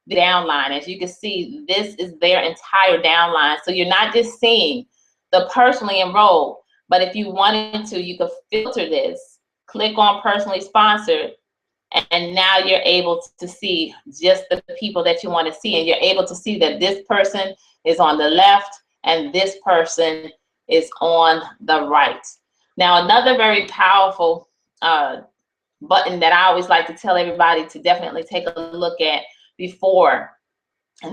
the downline. As you can see, this is their entire downline. So you're not just seeing the personally enrolled, but if you wanted to, you could filter this, click on personally sponsored, and now you're able to see just the people that you want to see. And you're able to see that this person is on the left and this person is on the right. Now, another very powerful button that I always like to tell everybody to definitely take a look at before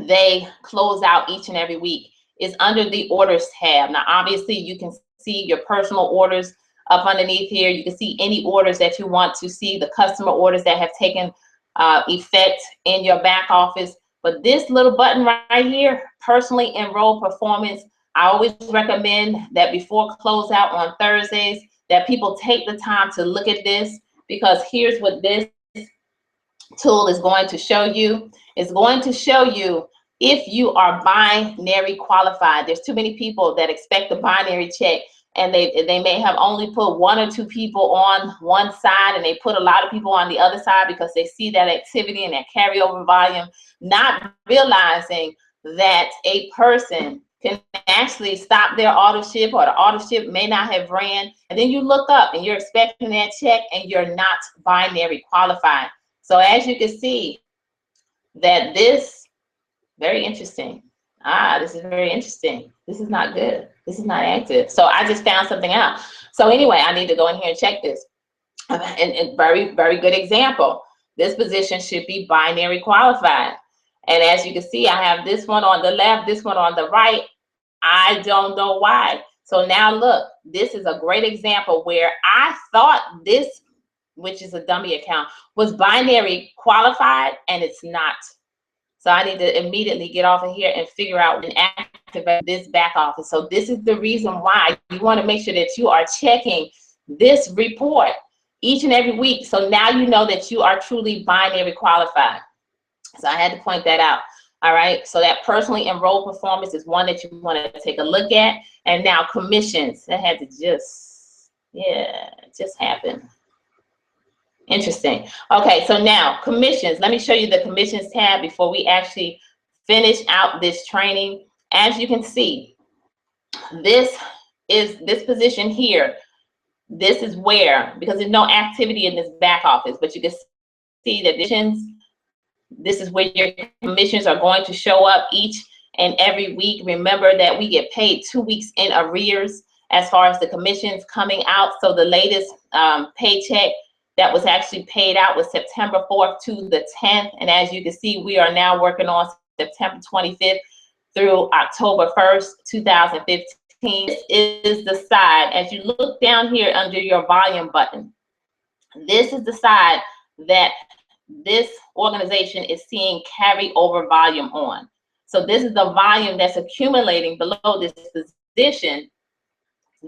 they close out each and every week is under the orders tab. Now, obviously, you can see your personal orders up underneath here. You can see any orders that you want to see, the customer orders that have taken effect in your back office. But this little button right here, personally enrolled performance, I always recommend that before closeout on Thursdays, that people take the time to look at this, because here's what this tool is going to show you. It's going to show you if you are binary qualified. There's too many people that expect a binary check, and they may have only put 1 or 2 people on one side, and they put a lot of people on the other side because they see that activity and that carryover volume, not realizing that a person can actually stop their auto ship, or the auto ship may not have ran, and then you look up and you're expecting that check and you're not binary qualified. So as you can see, that this, very interesting. This is very interesting. This is not good. This is not active. So I just found something out. So anyway, I need to go in here and check this. And very, very good example. This position should be binary qualified. And as you can see, I have this one on the left, this one on the right. I don't know why. So now look, this is a great example where I thought this, which is a dummy account, was binary qualified, and it's not. So I need to immediately get off of here and figure out and activate this back office. So this is the reason why you want to make sure that you are checking this report each and every week. So now you know that you are truly binary qualified. So I had to point that out. All right. So that personally enrolled performance is one that you want to take a look at. And now commissions. That had to just, yeah, it just happened. Interesting. Okay, so now commissions. Let me show you the commissions tab before we actually finish out this training. As you can see, this position here. This is where, because there's no activity in this back office, but you can see that this is where your commissions are going to show up each and every week. Remember that we get paid 2 weeks in arrears as far as the commissions coming out. So the latest paycheck that was actually paid out was September 4th to the 10th. And as you can see, we are now working on September 25th through October 1st, 2015. This is the side, as you look down here under your volume button, this is the side that this organization is seeing carryover volume on. So this is the volume that's accumulating below this position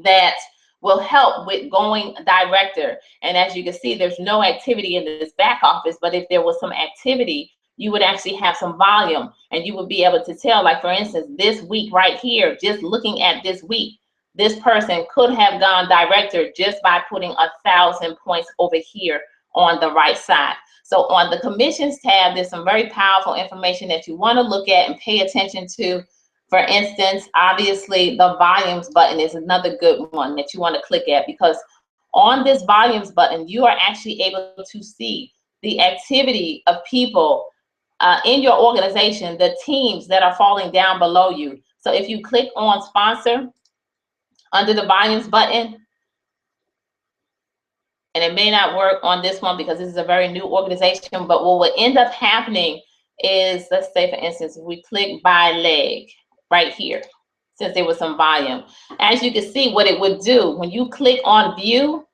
that will help with going director. And as you can see, there's no activity in this back office, but if there was some activity, you would actually have some volume, and you would be able to tell, like for instance, this week right here, just looking at this week, this person could have gone director just by putting 1,000 points over here on the right side. So on the commissions tab, there's some very powerful information that you want to look at and pay attention to. For instance, obviously the volumes button is another good one that you want to click at, because on this volumes button, you are actually able to see the activity of people in your organization, the teams that are falling down below you. So if you click on sponsor under the volumes button, and it may not work on this one because this is a very new organization, but what will end up happening is, let's say for instance, we click by leg right here, since there was some volume. As you can see, what it would do when you click on view,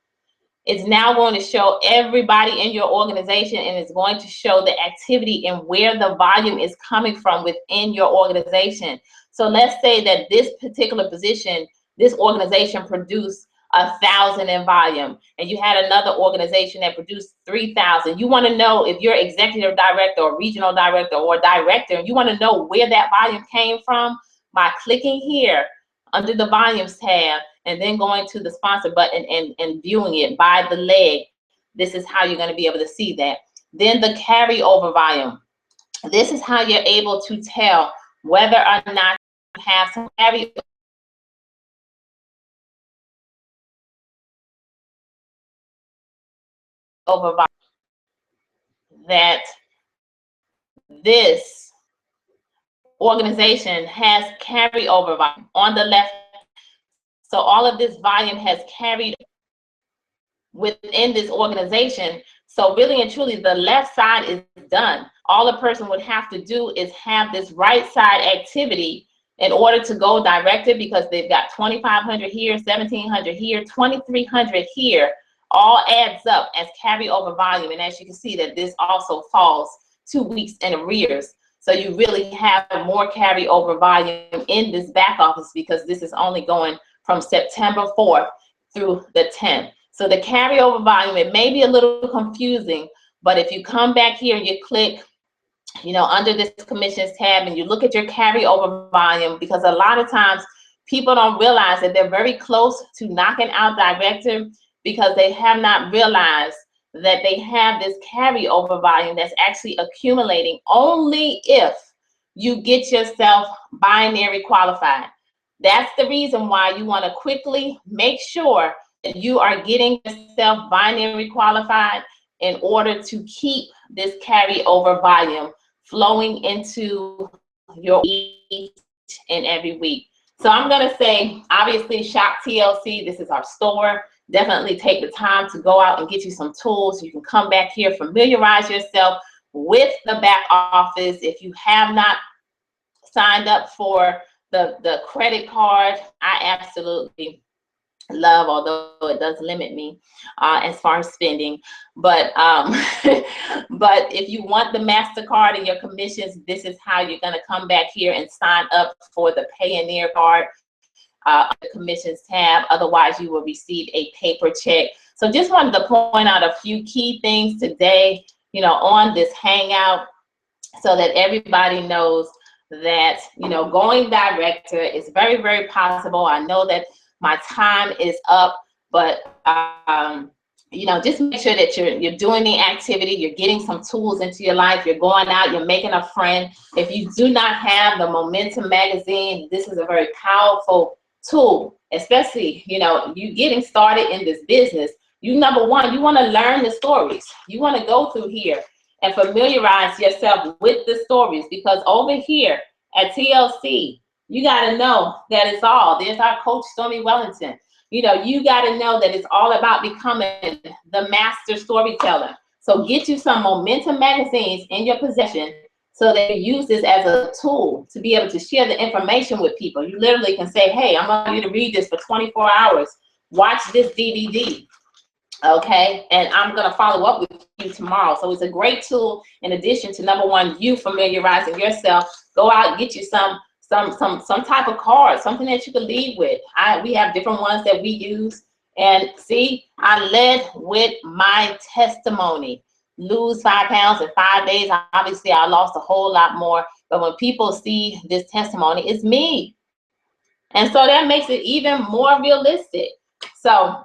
it's now going to show everybody in your organization, and it's going to show the activity and where the volume is coming from within your organization. So let's say that this particular position, this organization produced 1,000 in volume, and you had another organization that produced 3,000. You want to know if you're executive director or regional director or director, and you want to know where that volume came from by clicking here under the volumes tab and then going to the sponsor button and viewing it by the leg. This is how you're going to be able to see that. Then the carryover volume. This is how you're able to tell whether or not you have some carryover volume, that this organization has carryover volume on the left. So all of this volume has carried within this organization. So really and truly, the left side is done. All a person would have to do is have this right side activity in order to go director, because they've got 2,500 here, 1,700 here, 2,300 here, all adds up as carryover volume. And as you can see, that this also falls 2 weeks in arrears. So you really have more carryover volume in this back office, because this is only going from September 4th through the 10th. So the carryover volume, it may be a little confusing, but if you come back here and you click, under this commissions tab, and you look at your carryover volume, because a lot of times people don't realize that they're very close to knocking out director, because they have not realized that they have this carryover volume that's actually accumulating only if you get yourself binary qualified. That's the reason why you want to quickly make sure that you are getting yourself binary qualified in order to keep this carryover volume flowing into your each and every week. So I'm going to say, obviously, shop TLC. This is our store. Definitely take the time to go out and get you some tools. You can come back here, familiarize yourself with the back office. If you have not signed up for the credit card, I absolutely love, although it does limit me as far as spending, but but if you want the MasterCard and your commissions, this is how you're going to come back here and sign up for the Payoneer card, the commissions tab. Otherwise you will receive a paper check. So just wanted to point out a few key things today, on this hangout, so that everybody knows that, going director is very, very possible. I know that my time is up, but just make sure that you're doing the activity, you're getting some tools into your life, you're going out, you're making a friend. If you do not have the Momentum magazine, this is a very powerful tool, especially, you getting started in this business. Number one, you want to learn the stories. You want to go through here and familiarize yourself with the stories, because over here at TLC, you got to know that it's all. There's our coach, Stormy Wellington. You got to know that it's all about becoming the master storyteller. So get you some Momentum magazines in your possession, so that you use this as a tool to be able to share the information with people. You literally can say, hey, I want you to read this for 24 hours. Watch this DVD. Okay, and I'm going to follow up with you tomorrow. So it's a great tool. In addition to, number one, you familiarizing yourself. Go out and get you some type of card, something that you can lead with. We have different ones that we use. And see, I led with my testimony. Lose 5 pounds in 5 days. Obviously, I lost a whole lot more. But when people see this testimony, it's me. And so that makes it even more realistic. So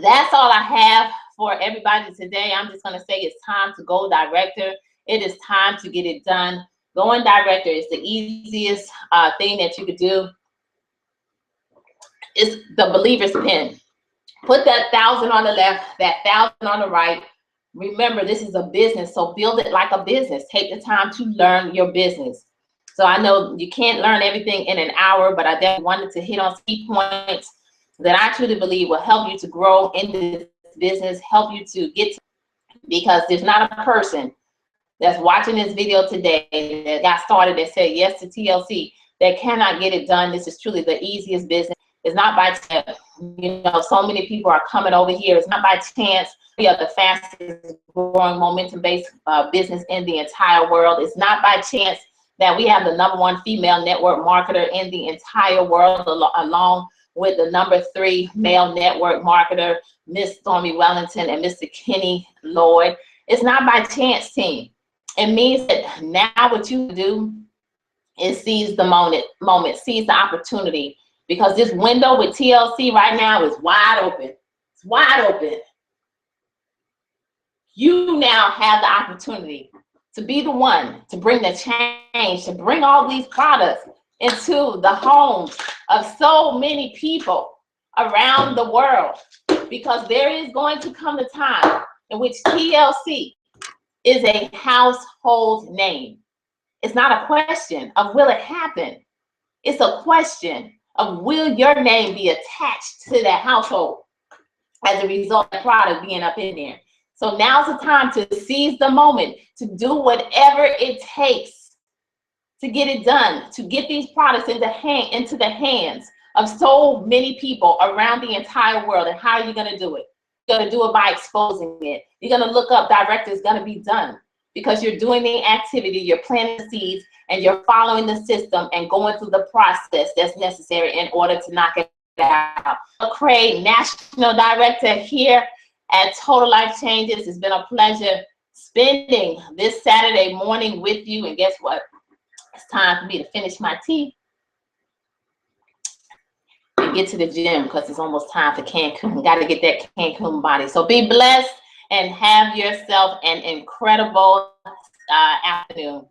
that's all I have for everybody today. I'm just going to say it's time to go director. It is time to get it done. Going director is the easiest thing that you could do. It's the believer's pen. Put that 1,000 on the left, that 1,000 on the right. Remember, this is a business, so build it like a business. Take the time to learn your business. So I know you can't learn everything in an hour, but I definitely wanted to hit on key points that I truly believe will help you to grow in this business, help you to get to, because there's not a person that's watching this video today that got started that said yes to TLC that cannot get it done. This is truly the easiest business. It's not by chance. So many people are coming over here. It's not by chance we are the fastest growing momentum-based business in the entire world. It's not by chance that we have the #1 female network marketer in the entire world, along with the #3 male network marketer, Miss Stormy Wellington and Mr. Kenny Lloyd. It's not by chance, team. It means that now what you do is seize the moment, seize the opportunity, because this window with TLC right now is wide open. It's wide open. You now have the opportunity to be the one to bring the change, to bring all these products into the homes of so many people around the world, because there is going to come a time in which TLC is a household name. It's not a question of will it happen. It's a question of will your name be attached to that household as a result of the product being up in there. So now's the time to seize the moment, to do whatever it takes to get it done, to get these products into the hands of so many people around the entire world. And how are you going to do it? You're going to do it by exposing it. You're going to look up direct is going to be done, because you're doing the activity, you're planting the seeds, and you're following the system and going through the process that's necessary in order to knock it out. McCray, National Director here at Total Life Changes. It's been a pleasure spending this Saturday morning with you. And guess what? It's time for me to finish my tea and get to the gym, because it's almost time for Cancun. Got to get that Cancun body. So be blessed and have yourself an incredible afternoon.